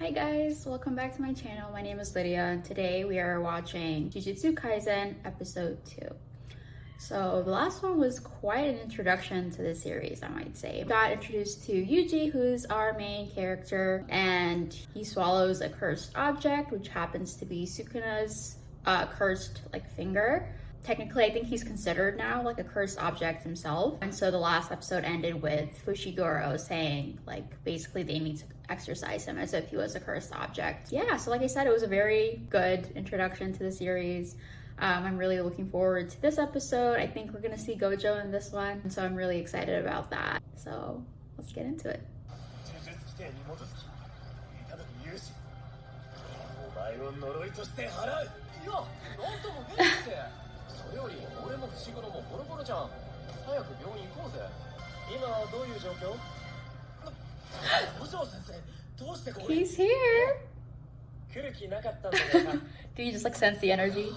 Hi guys, welcome back to my channel. My name is Lydia and today we are watching Jujutsu Kaisen episode 2. So the last one was quite an introduction to the series, I might say. We got introduced to Yuji, who's our main character, and he swallows a cursed object, which happens to be Sukuna's cursed finger. Technically, I think he's considered now like a cursed object himself. And so the last episode ended with Fushiguro saying basically they need to exorcise him as if he was a cursed object. Yeah, so like I said, it was a very good introduction to the series. I'm really looking forward to this episode. I think we're gonna see Gojo in this one, and so I'm really excited about that. So let's get into it. He's here. Do you just sense the energy?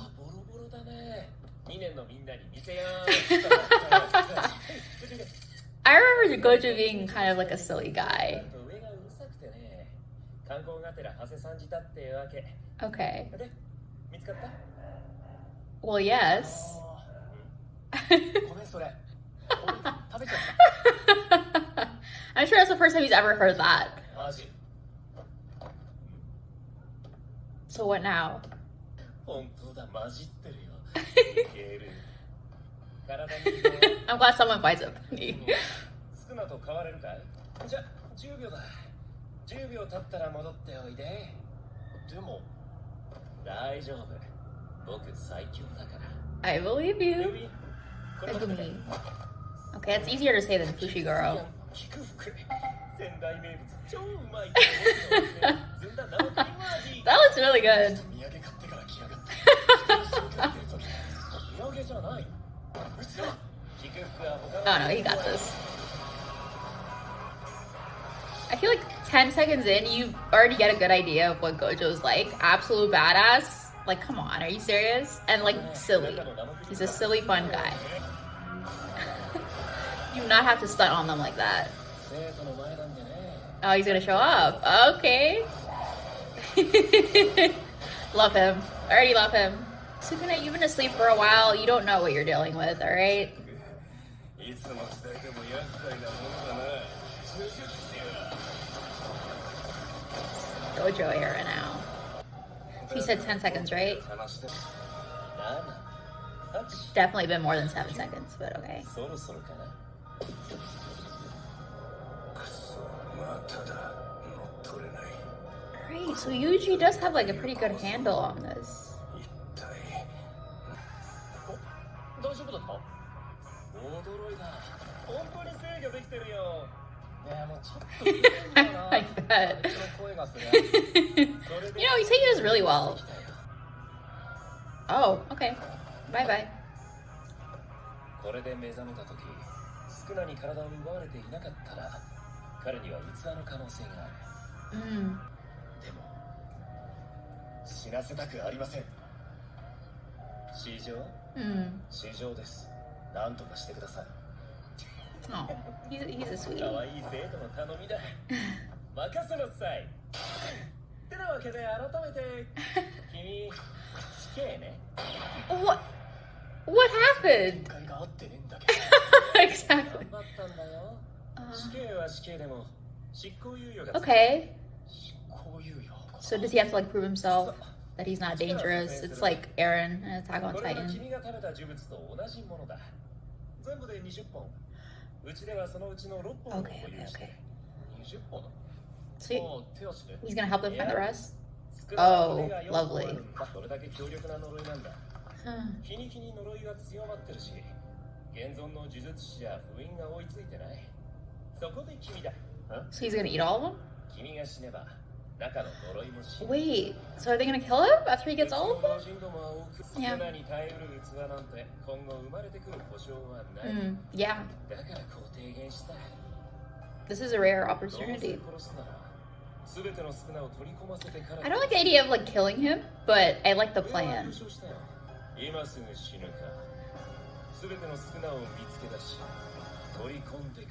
I remember Gojo being kind of a silly guy. Okay. Well, yes. I'm sure that's the first time he's ever heard that. So what now? I'm glad someone finds it funny. I believe you. Okay, it's easier to say than Fushiguro. That looks really good. Oh no, he got this. I feel 10 seconds in, you already get a good idea of what Gojo's like. Absolute badass. Come on, are you serious? And silly. He's a silly, fun guy. You do not have to stunt on them like that. Oh, he's gonna show up. Okay. Love him. I already love him. Sukuna, you've been asleep for a while. You don't know what you're dealing with, alright? Gojo era now. He said 10 seconds, right? Definitely been more than 7 seconds, but okay. Alright, so Yuji does have a pretty good handle on this. I bet. He's taking this really well. Oh, okay. Bye-bye. Oh, he's a sweetie. What happened? Exactly. Okay. So does he have to prove himself that he's not dangerous? It's like Eren in Attack on Titan. Okay. So he's gonna help them find the rest? Oh, lovely. So he's gonna eat all of them? Wait, so are they gonna kill him after he gets all of them? Yeah. Yeah. This is a rare opportunity. I don't like the idea of killing him, but I like the plan. I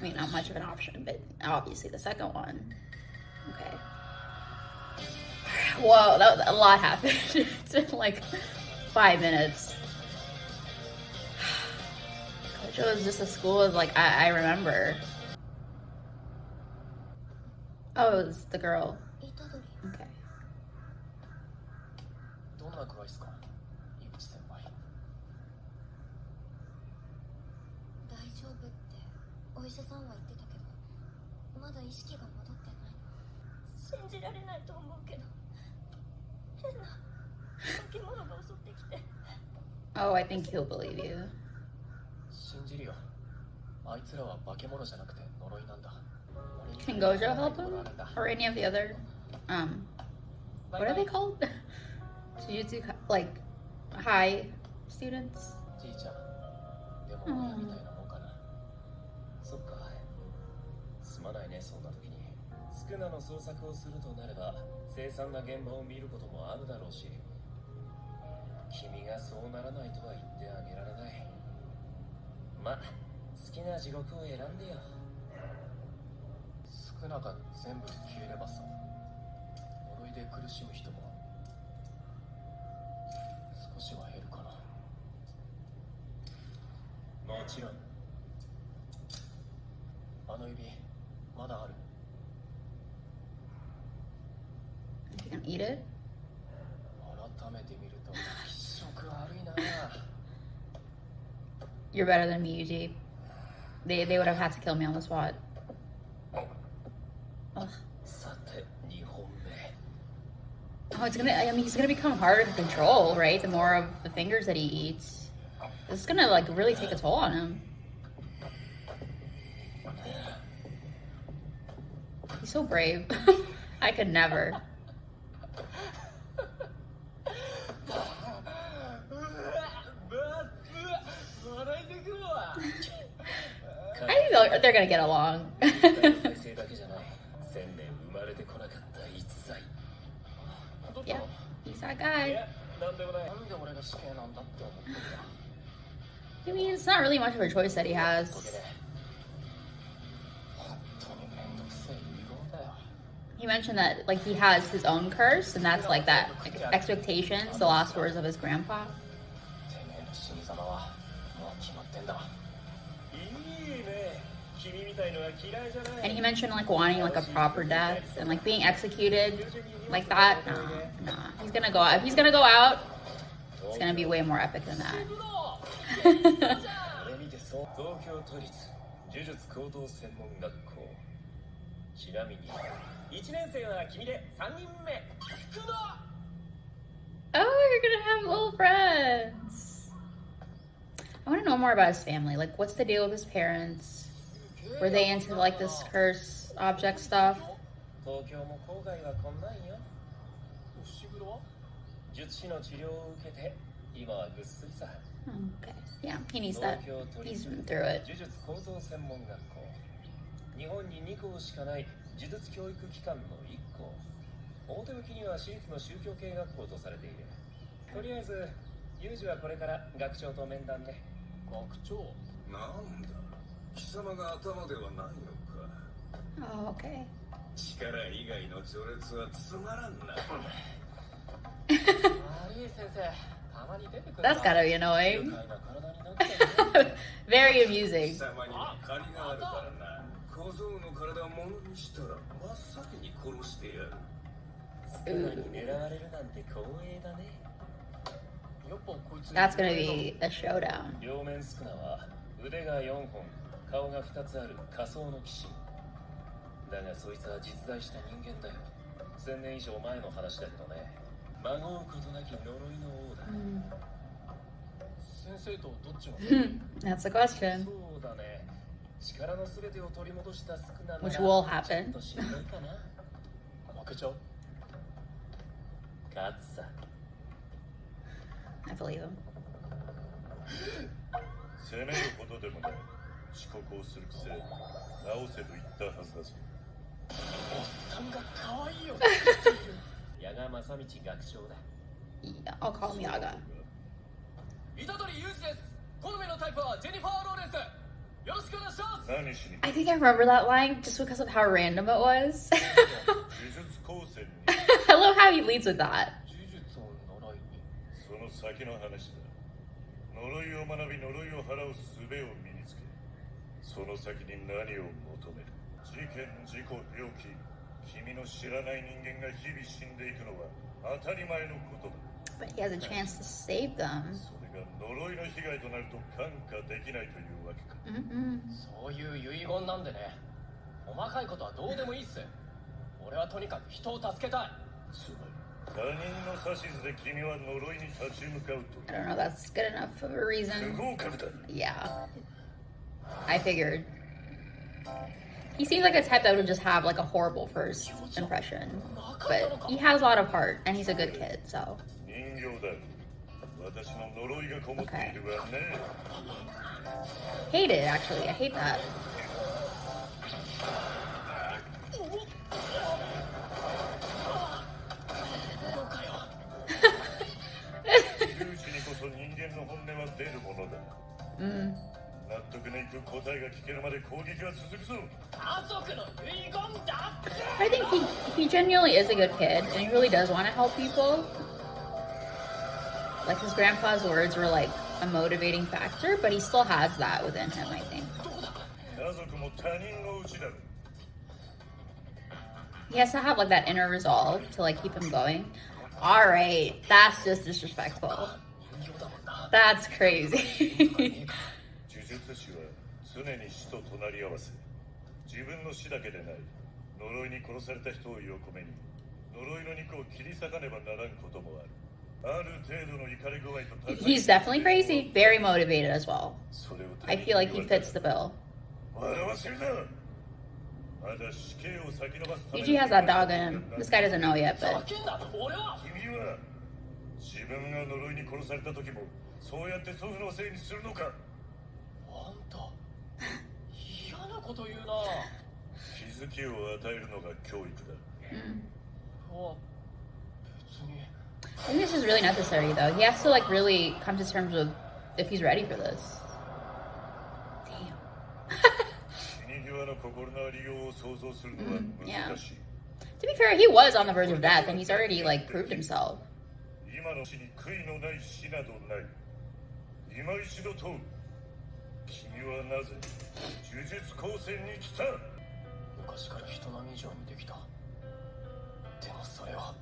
mean, not much of an option, but obviously the second one. Okay. Whoa, a lot happened. It's been like 5 minutes. Gojo is just as school as like I remember. Oh, it was the girl. Okay. どんな具合ですか、井口先輩。大丈夫ってお医者さんは言ってたけど、まだ意識が戻ってないの。信じられないと思うけど、変な化け物が襲ってきて。Oh, I think he'll believe you. 信じるよ。あいつらは化け物じゃなくて呪いなんだ。 Can Gojo help him? Or any of the other, what are they called? Jujutsu, like, high students? じいちゃん、でも親みたいなもんかな。そっか。すまないね、そんな時に。スクナの捜索をするとなれば、凄惨な現場を見ることもあるだろうし、君がそうならないとは言ってあげられない。ま、好きな地獄を選んでよ。スクナが全部消えればさ、呪いで苦しむ人も少しは減るかな。もちろん。あの指まだある。 You can eat it? 改めて見ると気色悪いな。 You're better than me, Yuji. They would have had to kill me on the spot. Ugh. さて、2本目。 Oh, it's gonna, I mean, he's gonna become harder to control, right? The more of the fingers that he eats. This is gonna, like, really take a toll on him. He's so brave. I could never. I think they're gonna get along. Yeah, he's that guy. I mean, it's not really much of a choice that he has. He mentioned that, like, he has his own curse, and that's like that expectations, the last words of his grandpa. And he mentioned like wanting like a proper death and like being executed like that. Nah. He's gonna go out. If he's gonna go out, it's gonna be way more epic than that. Oh, you're gonna have little friends. I want to know more about his family. Like, what's the deal with his parents? Were they into like this curse object stuff? Okay, yeah, he needs that. He's been through it. 日本に2校しかない呪術教育機関の1校。表向きには私立の宗教系学校とされている。とりあえず、ユージはこれから学長と面談ね。学長？なんだ。貴様が頭ではないのか。Oh, okay. 力以外の序列はつまらんな。That's gotta be annoying. Very amusing. 貴様には借りがあるからな。小僧の体を物にしたら真っ先に殺してやる。スクナに狙われるなんて光栄だね。That's gonna be a showdown. 両面スクナは腕が4本、顔が2つある仮想の騎士。だがそいつは実在した人間だよ。1000年以上前の話だけどね。まごうことなき呪いの王だ。先生とどっちの？ That's the question. そうだね。力のすべてを取り戻したスクナなら Which will happen. ちょっとしんどいかな。負けちゃう？勝つさ。I believe him. 責めることでもない。遅刻をするくせ、直せと言ったはずだぞ。おっさんが可愛いよ。矢賀正道学長だ。Yeah, I'll call him Yaga. 虎杖裕二です。好みのタイプはジェニファー・ローレンス。よろしくお願いします。何しに？ I think I remember that line just because of how random it was. 呪術高専に。I love how how he leads with that. 呪術を習いに。その先の話だ。呪いを学び呪いを払う術を身につけ、その先に何を求める。事件、事故、病気、君の知らない人間が日々死んでいくのは当たり前のことだ。 But he has a chance to save them. それが呪いの被害となると看過できないというわけか。そういう遺言なんでね。細かいことはどうでもいいっす。俺はとにかく人を助けたい。つまり他人の指図で君は呪いに立ち向かうと。 I don't know, that's good enough of a 不 reason. 合格だ。 Yeah. I figured. He seems like a type that would just have like a horrible first impression. But he has a lot of heart and he's a good kid, so. 人形だ。私の呪いがこもっているわね。Hate it, actually. I hate that. 窮地にこそ人間の本音は出るものだ。納得のいく答えが聞けるまで攻撃は続くぞ。家族の遺言だ。 I think he genuinely is a good kid and he really does want to help people. Like his grandpa's words were like a motivating factor, but he still has that within him, I think. 家族も他人のうちだ。 He has to have like that inner resolve to like keep him going. All right, that's just disrespectful. That's crazy. 呪術師は常に死と隣り合わせ。自分の死だけでない。呪いに殺された人を横目に、呪いの肉を切り裂かねばならんこともある。ある程度の怒り具合と高い。 He's definitely crazy, very motivated as well. I feel like he fits the bill. 笑わせるな。まだ死刑を先延ばすために。 Yuji has that dog in him. This guy doesn't know yet, but 叫んだ。俺は。君は自分が呪いに殺された時もそうやって祖父のせいにするのか。あんた嫌なこと言うな。気づきを与えるのが教育だ。あ、別に。 I think this is really necessary though. He has to like really come to terms with if he's ready for this. Damn. 死に際の心のありようを想像するのは難しい。 To be fair, he was on the verge of death and he's already like proved himself. 今の死に悔いのない死などない。今一度問う。君はなぜ呪術高専に来た？昔から人並み以上にできた。でもそれを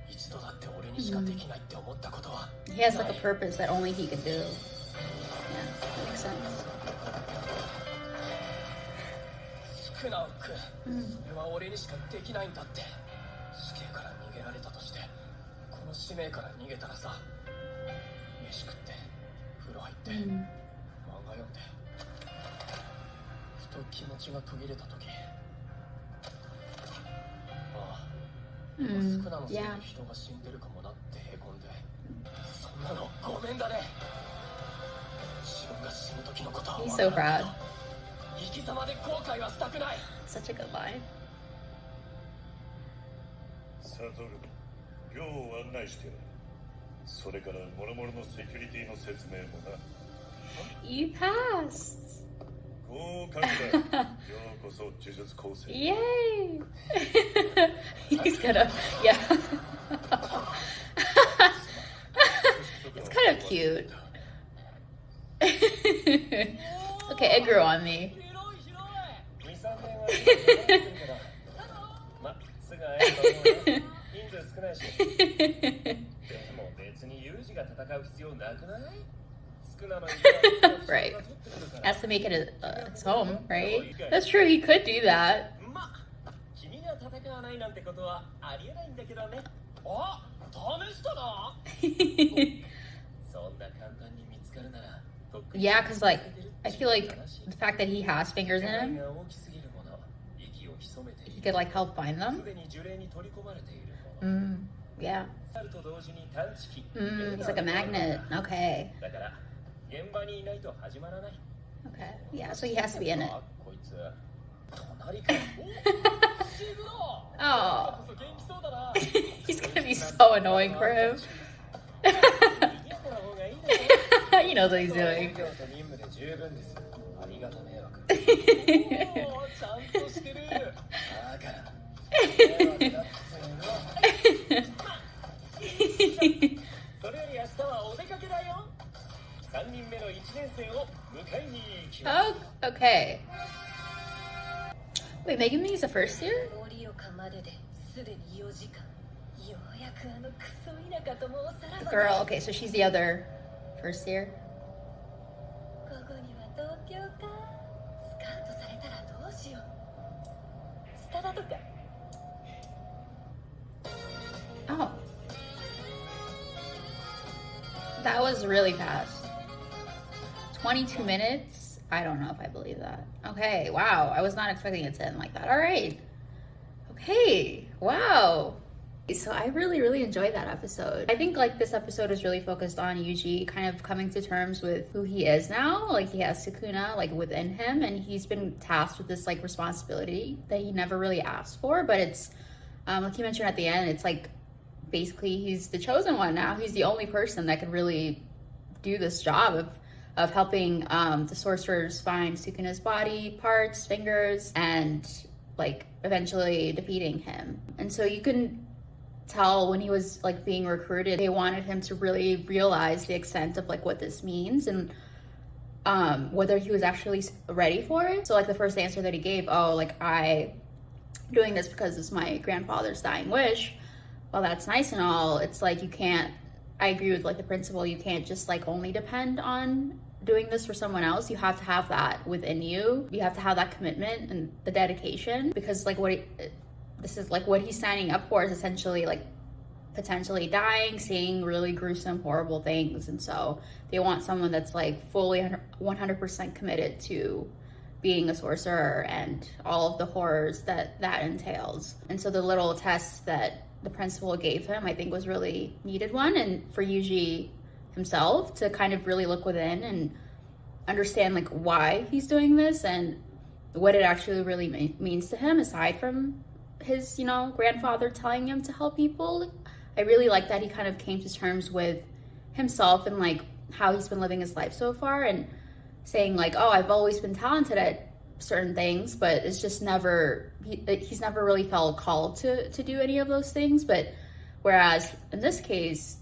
一度だって俺にしかできないって思ったことは。 He has like a purpose that only he can do. Yeah, that makes sense. 少なく、それは俺にしかできないんだって。死刑から逃げられたとして、この使命から逃げたらさ、飯食って風呂入って、漫画読んで、ふと気持ちが途切れた時、ああ、今少なのせいで人が死んでるかもなってへこんで、そんなのごめんだね。自分が死ぬ時のことは He's so proud. 生き様で後悔はしたくない。 Such a good line. サトル、寮を案内してやる。それから諸々のセキュリティの説明もな。You passed. 合格だ。ようこそ呪術高専。Yay! He's gonna, yeah. It's kind of cute. Okay, it grew on me. 2、3年はま、すぐ会えると思うよ。人数少ないし。でも別にユージが戦う必要なくない？少なのに Right. Has to make it his home, right? That's true, he could do that. ま、君が戦わないなんてことはありえないんだけどね。あ、試したな。そんな簡単に見つかるなら。Yeah, because like I feel like the fact that he has fingers in him, he could like help find them. Yeah. It's like a magnet. Okay. Okay. Yeah, so he has to be in it. Oh. He's gonna be so annoying for him. He knows what he's doing. Okay. Wait, Megumi is the first year? 盛岡までですでに4時間。ようやくあのクソ田舎ともおさら The ば。 girl. Okay, so she's the other first year. 午後には東京か。スカウトされたらどうしよう。スタダとか。 Oh. That was really fast. 22 minutes? I don't know if I believe that. Okay, wow. I was not expecting it to end like that. All right. Okay, wow. So I really enjoyed that episode. I think like this episode is really focused on Yuji kind of coming to terms with who he is now. Like he has Sukuna like within him, and he's been tasked with this like responsibility that he never really asked for, but it's like you mentioned at the end, it's like basically he's the chosen one now. He's the only person that could really do this job of helping the sorcerers find Sukuna's body parts, fingers, and like eventually defeating him. And so you can tell when he was like being recruited, they wanted him to really realize the extent of like what this means and whether he was actually ready for it. So like the first answer that he gave, oh, like I doing this because it's my grandfather's dying wish. Well, that's nice and all. It's like you can't, I agree with like the principle, you can't just like only depend on doing this for someone else. You have to have that within you. You have to have that commitment and the dedication, because like this is like what he's signing up for is essentially like potentially dying, seeing really gruesome, horrible things. And so they want someone that's like fully 100% committed to being a sorcerer and all of the horrors that entails. And so the little test that the principal gave him, I think was really needed one. And for Yuji himself to kind of really look within and understand like why he's doing this and what it actually really means to him, aside from his, you know, grandfather telling him to help people. I really like that he kind of came to terms with himself and like how he's been living his life so far, and saying like, oh, I've always been talented at certain things, but it's just never, he's never really felt called to do any of those things. But whereas in this case,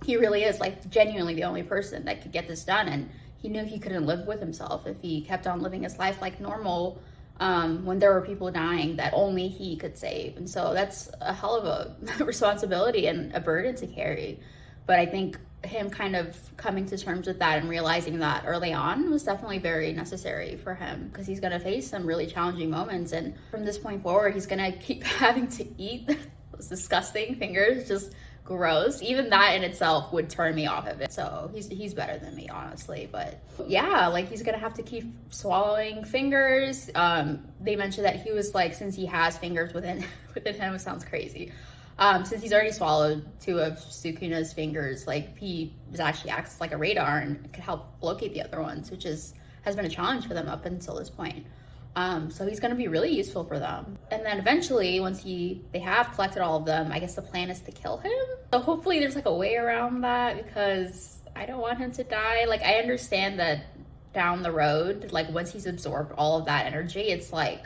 he really is like genuinely the only person that could get this done. And he knew he couldn't live with himself if he kept on living his life like normal, when there were people dying that only he could save. And so that's a hell of a responsibility and a burden to carry. But I think him kind of coming to terms with that and realizing that early on was definitely very necessary for him, because he's going to face some really challenging moments. And from this point forward, he's going to keep having to eat those disgusting fingers, just gross. Even that in itself would turn me off of it. So he's better than me, honestly. But yeah, like he's gonna have to keep swallowing fingers. They mentioned that he was like, since he has fingers within him, it sounds crazy. Since he's already swallowed 2 of Sukuna's fingers, like he actually acts like a radar and could help locate the other ones, which has been a challenge for them up until this point. So he's going to be really useful for them. And then eventually, once they have collected all of them, I guess the plan is to kill him. So hopefully there's like a way around that, because I don't want him to die. Like I understand that down the road, like once he's absorbed all of that energy, it's like,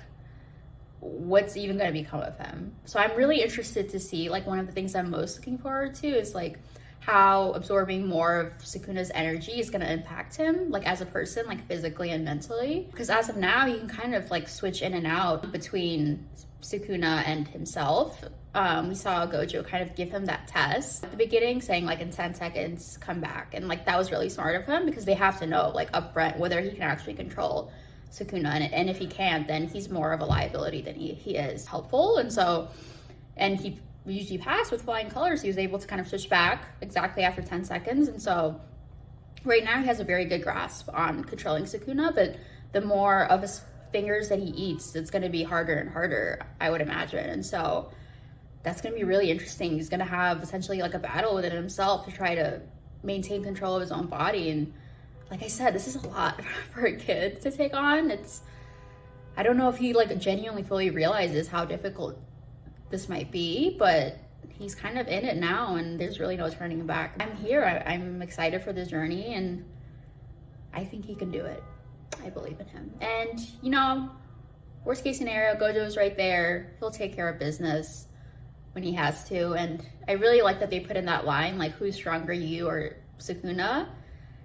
what's even going to become of him? So I'm really interested to see, like one of the things I'm most looking forward to is like how absorbing more of Sukuna's energy is going to impact him, like as a person, like physically and mentally. Because as of now, he can kind of like switch in and out between Sukuna and himself. We saw Gojo kind of give him that test at the beginning, saying like in 10 seconds, come back. And like that was really smart of him, because they have to know like upfront whether he can actually control Sukuna. And if he can't, then he's more of a liability than he is helpful. And so, and he usually passed with flying colors. He was able to kind of switch back exactly after 10 seconds. And so right now he has a very good grasp on controlling Sukuna, but the more of his fingers that he eats, it's going to be harder and harder, I would imagine. And so that's going to be really interesting. He's going to have essentially like a battle within himself to try to maintain control of his own body. And like I said, this is a lot for a kid to take on. I don't know if he like genuinely fully realizes how difficult this might be, but he's kind of in it now, and there's really no turning back. I'm here. I'm excited for this journey, and I think he can do it. I believe in him. And you know, worst case scenario, Gojo's right there. He'll take care of business when he has to. And I really like that they put in that line, like, who's stronger, you or Sukuna?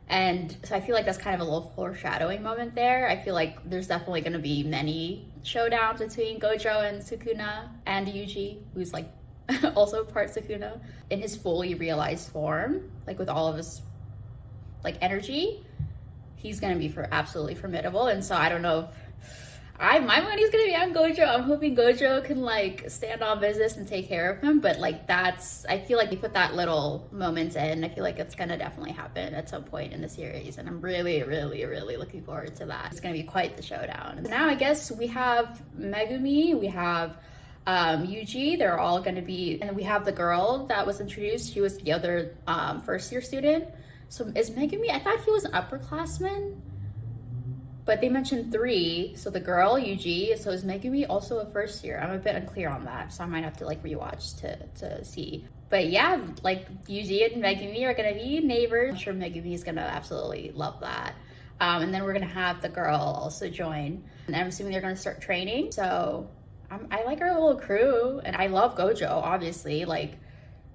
And so I feel like that's kind of a little foreshadowing moment there. I feel like there's definitely going to be many showdowns between Gojo and Sukuna, and Yuji, who's like also part Sukuna, in his fully realized form, like with all of his like energy. He's going to be absolutely formidable. And so I don't know if my money's gonna be on Gojo. I'm hoping Gojo can like stand on business and take care of him, but like I feel like they put that little moment in. I feel like it's gonna definitely happen at some point in the series, and I'm really looking forward to that. It's gonna be quite the showdown. So now I guess we have Megumi, we have Yuji, they're all gonna be, and we have the girl that was introduced. She was the other first year student. So is Megumi, I thought he was an upperclassman, but they mentioned 3, so the girl, Yuji, so is Megumi also a first year? I'm a bit unclear on that, so I might have to like rewatch to see. But yeah, like Yuji and Megumi are gonna be neighbors. I'm sure Megumi is gonna absolutely love that. And then we're gonna have the girl also join. And I'm assuming they're gonna start training. So I like our little crew, and I love Gojo, obviously. Like,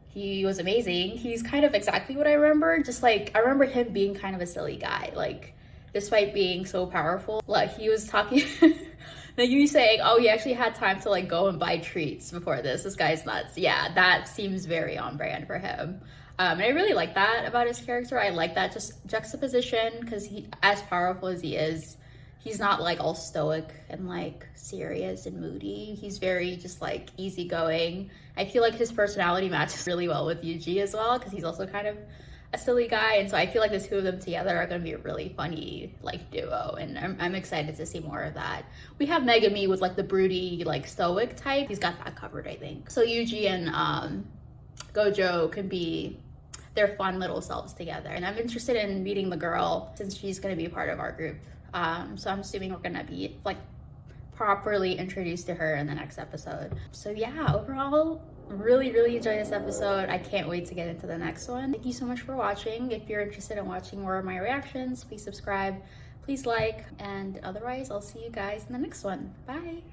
he was amazing. He's kind of exactly what I remember. Just like, I remember him being kind of a silly guy. Like, despite being so powerful, like he was talking, like you saying, oh, he actually had time to like go and buy treats before this. This guy's nuts. Yeah, that seems very on brand for him. And I really like that about his character. I like that just juxtaposition, because he, as powerful as he is, he's not like all stoic and like serious and moody. He's very just like easygoing. I feel like his personality matches really well with Yuji as well, because he's also kind of a silly guy, and so I feel like the two of them together are going to be a really funny like duo, and I'm excited to see more of that. We have Megumi with like the broody like stoic type. He's got that covered, I think. So Yuji and Gojo can be their fun little selves together, and I'm interested in meeting the girl since she's going to be a part of our group. So I'm assuming we're going to be like properly introduced to her in the next episode. So yeah, overall, really enjoyed this episode. I can't wait to get into the next one. Thank you so much for watching. If you're interested in watching more of my reactions, please subscribe, please like, and otherwise I'll see you guys in the next one. Bye.